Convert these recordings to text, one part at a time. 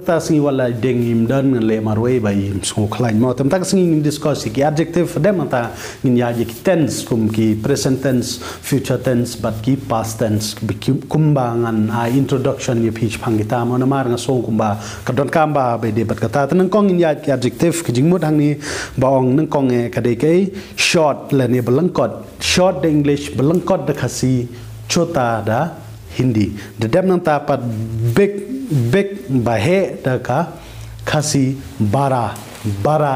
ta singi wala dengim dan le marwe bay so khlain mo tam tak singi discuss ki adjective dem ta ngin ya ki tense kum ki present tense future tense but ki past tense kumbangan introduction ye pitch phangita mo na mar nga so kumba kadon kamba be de bat kata tan kong ngin ya ki adjective ki jingmut hang ni baong nang kong e kade kai short le ne belangkot short the english belangkot de khasi chota da Hindi. The dem nang tapat big bahe da ka khasi bara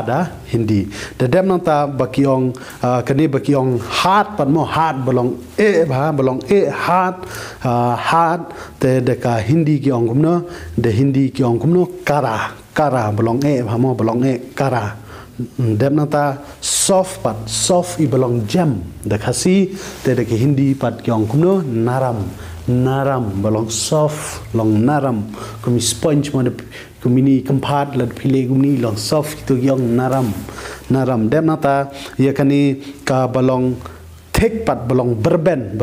da Hindi. The dem nang ta bakiong kani bakiong heart pat mo heart belong heart te de ka Hindi ki ong kumno de Hindi ki ong kumno kara belong mo belong kara. Dem nata soft pat soft I belong jam de khasi te de ki Hindi pat ki ong kumno naram belong soft long naram kumi sponge mo kumi ni kempat la pile kumi long soft itu yang naram dem nata ya kani ka belong thick pat belong berben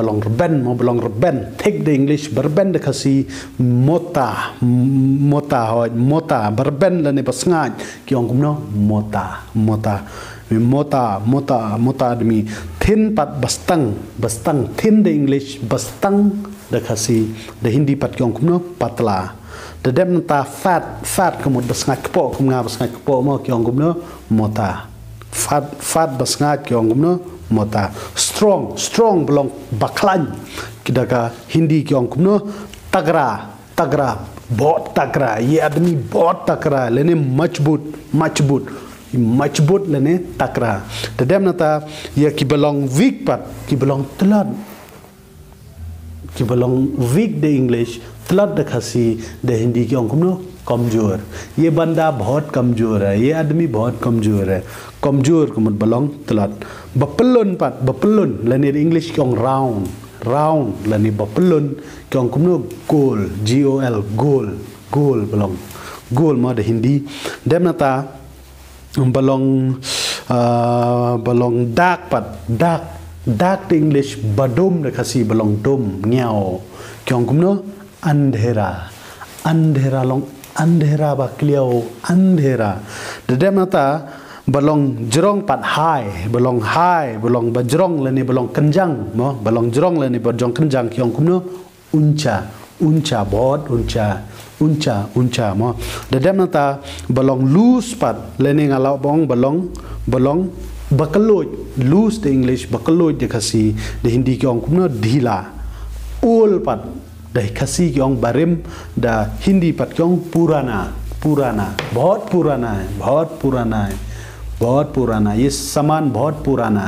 mo belong reben thick the english berben de khasi mota berben la ne pasngat ki ong kumno mota demi thin pat bastang thin the english bastang de khasi de Hindi pat ki ong kumno patla de dem nata fat kumut basngat kpo kumnga basngat kpo mo ki ong kumno mota fat basngat ki ong kumno mota strong belong baklan kidaka Hindi ki ong kumno tagra bot tagra ye admi bot tagra lene majbut lene takra de dem nata ye ki belong weak pat ki belong tlan ki belong weak the english Talat खसी दे हिंदी की अंकुम नो कमजोर ये बंदा बहुत कमजोर है ये आदमी बहुत कमजोर है कमजोर को मत बलोंग तलत बपल्लन लने इंग्लिश की राउंड लने बपल्लन की अंकुम नो गोल बलोंग गोल मा दे हिंदी देम नता belong dark the english badum de khasi belong dom ngiao kyong kumno andhera long andhera ba kliao andhera de demata belong jerong pat high belong bajrong leni belong kenjang mo belong jerong leni bajrong kenjang kyong kumno uncha mo de demata belong loose pat leni ngalau bong belong bakaloj loose the english bakaloj de khasi de hindi ki ong kumno dhila ul pat de khasi ki ong barim da hindi pat ki ong purana बहुत पुराना ये सामान बहुत पुराना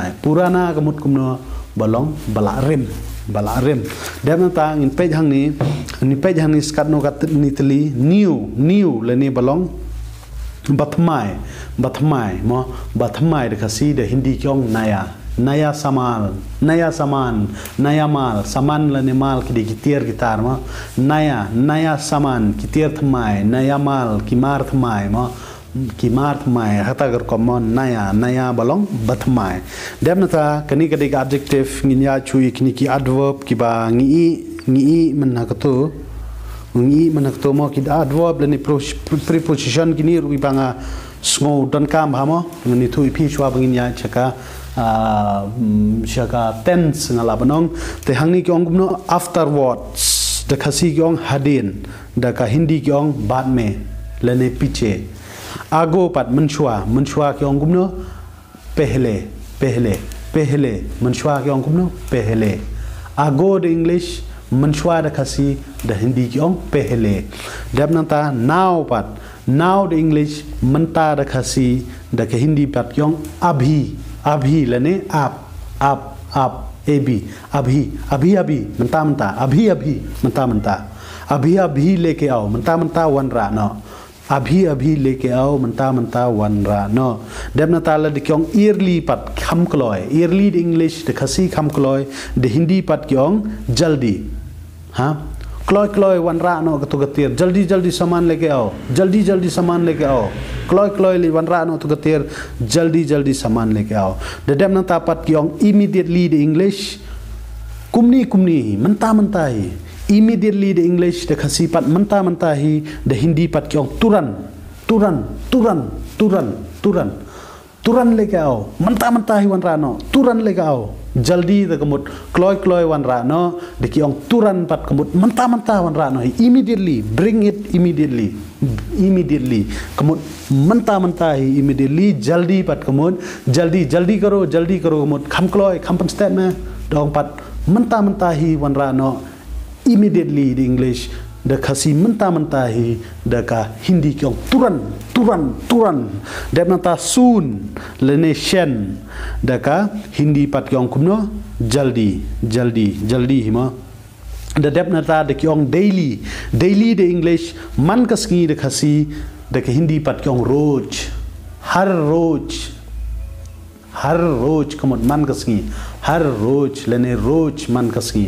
का मुट कुमनो बलोंग बलारिम देवना तांग इन पेज हंगनी स्कटनो का नितली न्यू लेने बलोंग बथमाय de khasi de hindi kyong naya माल सामान लने माल की गिटियर गिटार म नया सामान कितियर थमाय नया माल की मार थमाय हता कर कम नया बलोंग बथमाय देवनता कनी कदी का adjective nginya chui kini ki adverb ki ba ngi manakto mo ki adverb lene preposition kini rubi banga sngo don kam hamo ngani thui phi chwa banginya chaka shaka tense ngala banong te hangni ki ong no afterwards de khasi ki ong hadin da ka hindi ki ong बाद में lene piche ago pat manchua ki ong no pehle manchua ki ong no pehle ago de english manchua de khasi de hindi ki ong pehle dabnata now the english manta de khasi de ka hindi pat ki ong abhi lene up अभी मनता अभी लेके आओ मनता वन रा न अभी लेके आओ मनता वन रा न देवनता ल क्यों ईयरली पत खम क्लॉय ईयरली द इंग्लिश द खसी खम क्लॉय द हिंदी पत क्यों जल्दी हाँ क्लॉय वन रा न तो गतिर जल्दी सामान लेके आओ जल्दी सामान लेके आओ क्लॉय li wan ra no to gatir जल्दी सामान लेके आओ the dem nata pat kyong immediately the english kumni menta hi immediately the English the khasi pat mentah hi the Hindi pat kyong turan le kao mentah hi wan rano turan le kao jaldi the kamut kloy wan rano the kyong turan pat kamut mentah wan rano hi immediately bring it immediately kamut mentah hi immediately jaldi pat kamut jaldi karo kamut kham kloy kham pan stat na dong pat mentah hi wan rano immediately the English the khasi mentah hi the ka Hindi kyong turan dep nata soon lene shen the ka Hindi pat kyong kumno jaldi hima the dep nata the kyong daily the English man kasngi the khasi the ka Hindi pat kyong har roj kamot man kasngi har roj lene roj man kasngi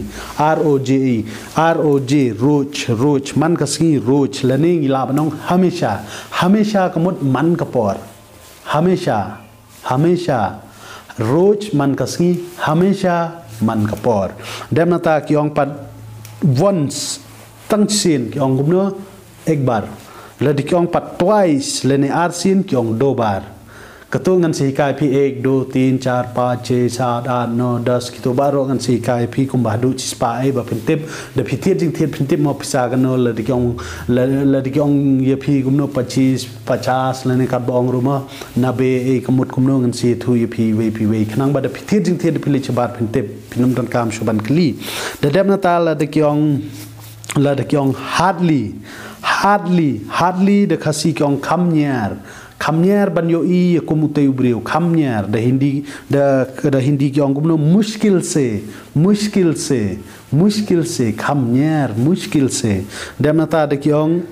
roj roj man kasngi roj lene ngila banong hamesha kamot man kapor hamesha roj man kasngi hamesha man kapor demnata kyong pat once tangsin kyong gumno ekbar ladi kyong pat twice lene arsin kyong do bar Ketu ngan si kai pi 1 2 3 4 5 6 7 8 9 10 kitu baro ngan si kai pi kumbah du cispa ai ba pentip de pi tiet jing tiet pentip mo pisa kan no la di kyong ye pi kumno 25 50 la ne kat bong ruma na be e kamut kumno ngan si thu ye pi we khnang ba de pi tiet jing tiet pi li chabat pentip pinum don kam shuban kli de dem na ta la de kyong hardly de khasi kyong kamnyar banyo i kumute ubreu kamnyar the Hindi kyong kumno mushkil se kamnyar mushkil se demnata the kyong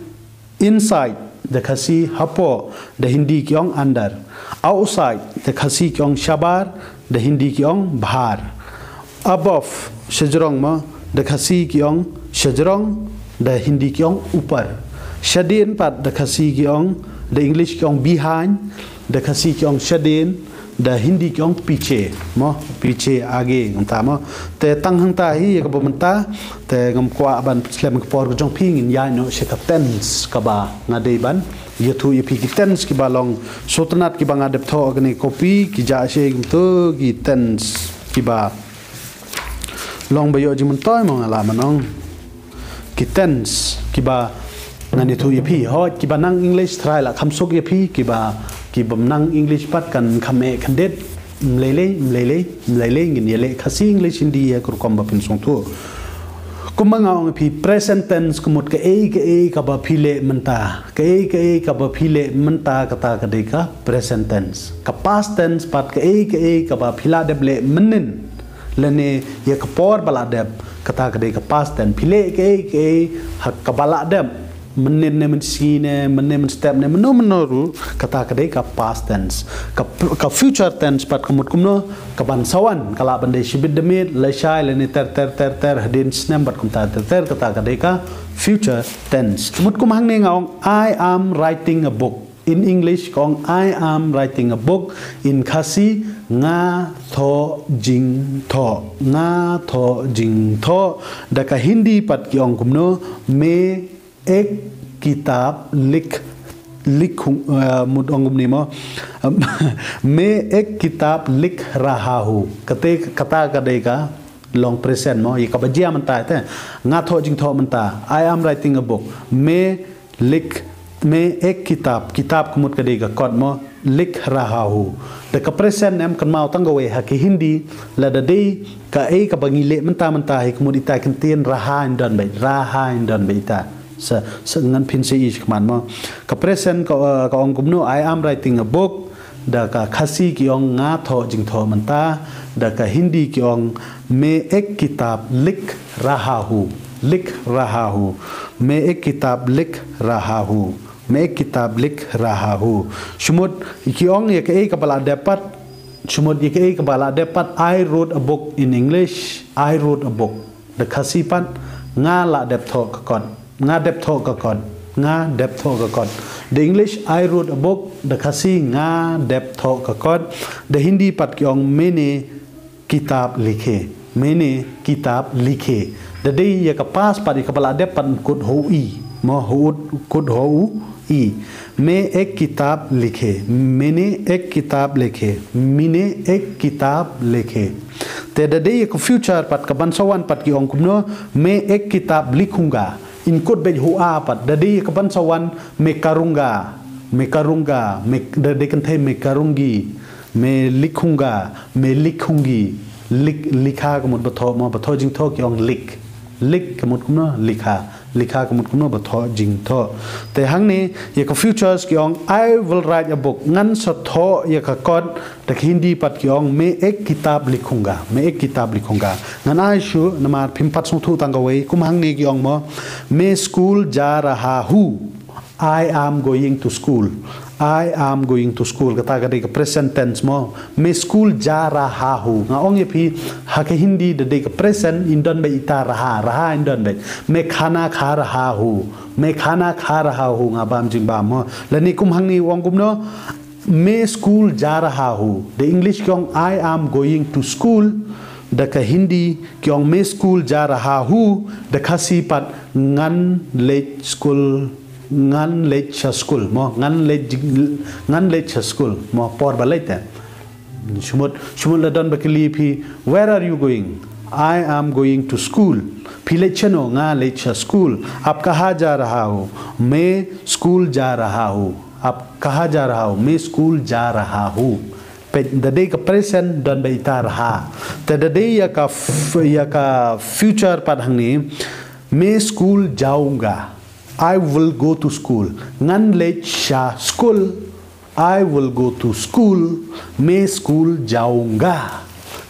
inside the khasi hapo the Hindi kyong under outside the khasi kyong shabar the Hindi kyong bahar above shajrong ma the khasi kyong shajrong the Hindi kyong upar shadin pat the khasi kyong the English kyong behind the khasi kyong shadin the Hindi kyong piche age ngta mo te tang hang ta hi ka bomta te ngam kwa ban slem ka por jong ping in ya no she tense ka ba ngade ban yathu yepi ki tense ki balong sotnat ki banga dep tho agni copy ki ja she to ki tense ki ba long ba yo ji mun toy mo ala manong ki tense ki ba ngani thu yepi ho ki ba nang English try la kham sok yepi ki bam nang English pat kan khame khandet mlele ngin yele khasi English Hindi kur kom ba pin song thu kumanga ong pi present tense kumut ka e ka ba phile manta ka e ka ba phile manta kata ka de ka present tense ka past tense pat ka e ka ba phila de ble manin lene ye ka por bala de kata ka de ka past tense phile ke ka bala de menin ne mensine men step ne menoru kata kadai ka past tense ka future tense pat kumut kumno ka ban sawan kala bande shibid demit la shai le ne ter hadin snem bat kum ta ter kata kadai ka future tense kumut kum hang ne ngaung I am writing a book in English kong I am writing a book in Khasi nga tho jing tho da ka Hindi pat ki ong kumno me एक किताब मुदंगम निमो मैं एक किताब लिख रहा हूँ कता कदेगा long present mo ये कबजिया मनता है ngato jing tho manta I am writing a book मैं एक किताब kumut कदेगा कौन mo लिख रहा हूँ the ka present em kan mau tanggawe ha ki Hindi la da dei ka e ka bangile manta hai kumut ita kan tien raha indan bai ita sa ngan pin se is kman mo ka present ka ong kumno I am writing a book da ka khasi ki ong nga tho jing tho manta da ka Hindi ki ong मैं एक किताब लिख रहा हूँ मैं एक किताब लिख रहा हूँ shumut ki ong ye ke kapala dapat shumut ye ke kapala dapat I wrote a book in English I wrote a book da khasi pan nga la dep tho ka kon nga dep tho ka kon the English I wrote a book the khasi nga dep tho ka kon the Hindi pat ki ong मैंने किताब लिखे Jadi ya kapas pada kepala adep pan kut hui mo kut hu i मैं एक किताब लिखे मैंने एक किताब लिखे मैंने एक किताब लिखे ते दे एक future pat kaban sawan pat ki ong kumno मैं एक किताब लिखूंगा इनको बे हुआ pat दे kaban sawan मैं करूंगा मैं दे कंथे मैं करूंगी मैं लिखूंगा मैं लिखूंगी लिखा कमुत बथो जिंग थो की ong लिख कमुत kumno लिखा कमुत kumno बथो जिंग थो ते हंगने ये का फ्यूचर्स की ong I will write a book ngan sa थो ये का कौन तक हिंदी पत की ong मैं एक किताब लिखूंगा ngan आयशु नमार फिम्पत सुथु तंगवे कुम हंगने की ong mo मैं स्कूल जा रहा हूँ I am going to school kata kata ke present tense mo मैं स्कूल जा रहा हूँ ngong ye phi ha ke hindi de ke present indon be ita raha indon be मैं खाना खा रहा हूँ nga bam jing bam mo lani kum hang ni wong kum no मैं स्कूल जा रहा हूँ the English kyong I am going to school da ka hindi kyong मैं स्कूल जा रहा हूँ da khasi pat ngan le school ngan lecture school mo ngan lecture school mo por balete shumut ladon bakili phi where are you going I am going to school phi lecture no nga lecture school आप कहाँ जा रहा हो मैं स्कूल जा रहा हूँ आप कहाँ जा रहा हो मैं स्कूल जा रहा हूँ दे का present dan baita raha te dade ya ka future padhangni मैं स्कूल जाऊंगा I will go to school ngan lecha school I will go to school मैं स्कूल जाऊंगा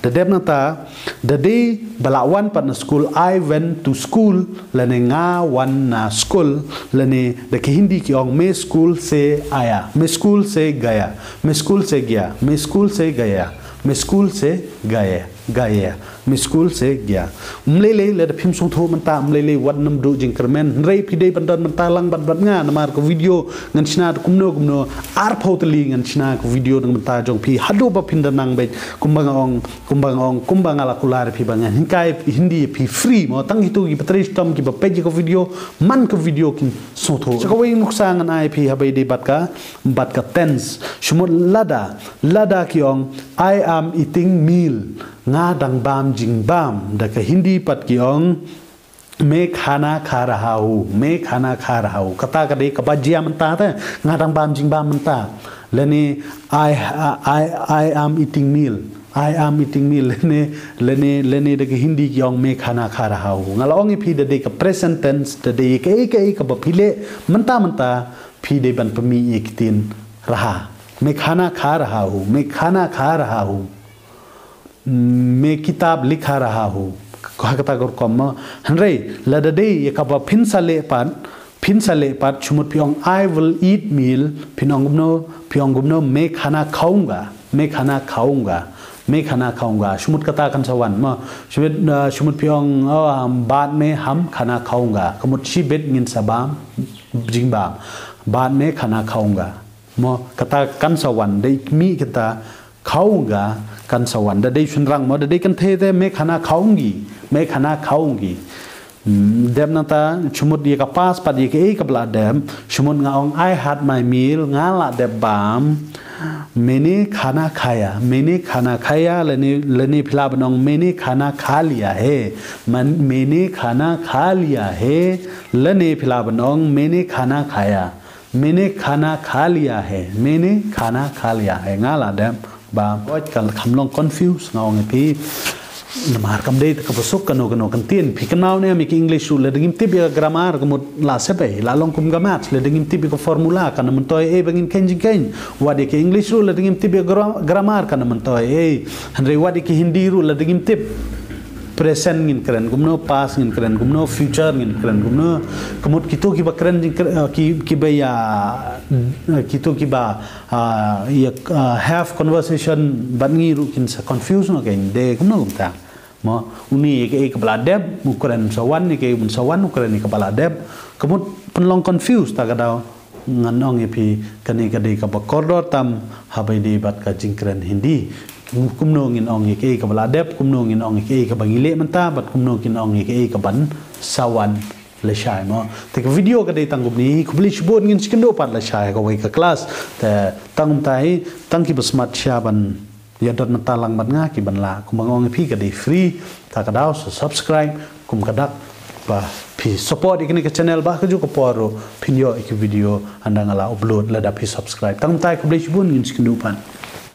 dade nata dade balawan pan school I went to school lane nga wan na school lane de hindi ki ong मैं स्कूल से आया मैं स्कूल से गया मैं स्कूल से गया मैं स्कूल से गया मैं स्कूल से गया मैं स्कूल से गया mlele le de phim song tho manta mlele wan nam du jing kermen rei pide bandan manta lang bat nga namar ko video ngan china kumno ar photali ngan china ko video nang manta jong phi hadu ba phin danang be kumbang ala kular phi bang hinkai hindi phi free mo tang hitu gi patri stom ki ba page ko video man ko video kin so tho so ko wi nuksa ngan ai phi habai de bat ka tense shumot lada ki ong I am eating meal nga dang bam jing bam da ka hindi pat ki ong मैं खाना खा रहा हूँ kata ka de ka bajia manta ta nga dang bam jing bam manta lene I am eating meal lene de hindi ki ong मैं खाना खा रहा हूँ ngala ong phi de ka present tense de ka ba phile manta phi de ban pami ikitin raha मैं खाना खा रहा हूँ मैं किताब लिखा रहा हूँ kata gor kom hanre ladade yakaba phinsale pat chumut pyong I will eat meal pyong gumno मैं खाना खाऊंगा shumut kata kan sawan ma shumut pyong बाद में हम खाना खाऊंगा kamut chi bet ngin sabam jingbam बाद में खाना खाऊंगा mo kata kan sawan dei mi kata खाऊंगा kan sawan da dei chun rang mo da dei kan the te मैं खाना खाऊंगी demnata chumut ye ka pas pad ye ke ka bla dem chumut nga ong I had my meal nga la de bam मैंने खाना खाया लेने फिला बनों मैंने खाना खा लिया है मैंने खाना खा लिया है लेने फिला बनों मैंने खाना खाया मैंने खाना खा लिया है nga la dem ba oi kan khamlong confuse ngong phi namar kam dei ka basuk kano kan tien phi kanau ne mi ki english le dingim tip ya grammar ko la sepe la long kum gamat le dingim tip ko formula kan man toy e bangin kenjing wadi ki english ru le dingim tip ya grammar kan man toy e hanre wadi ki hindi ru le dingim tip present ngin keren gumno past ngin keren gumno future ngin keren gumno kamut kito ki ba keren ki ba ya kito ki ba ya have conversation bangi ru kin sa confusion again de gumno gumta mo uni ek baladeb ukuran sawan ni ke mun sawan ukuran ni baladeb kamut penlong confuse ta kadau nganong epi kani kadi ka ba kordo tam habai di bat ka jingkren hindi kumno ngin ong ke ka bala dep kumno ngin ong ke ka bangile manta bat kumno kin ong ke ka ban sawan le shai mo te video ka dei tangup ni publish board ngin skendo pat le shai ka wai ka class te tangum tai tangki basmat syaban yadot matalang bat nga ki ban la kumangong pi ka dei free ta ka daw subscribe kum kadak ba pi support ikini ke channel ba ka ju ko poro pinyo ik video anda ngala upload la da pi subscribe tangum tai publish board ngin skendo pan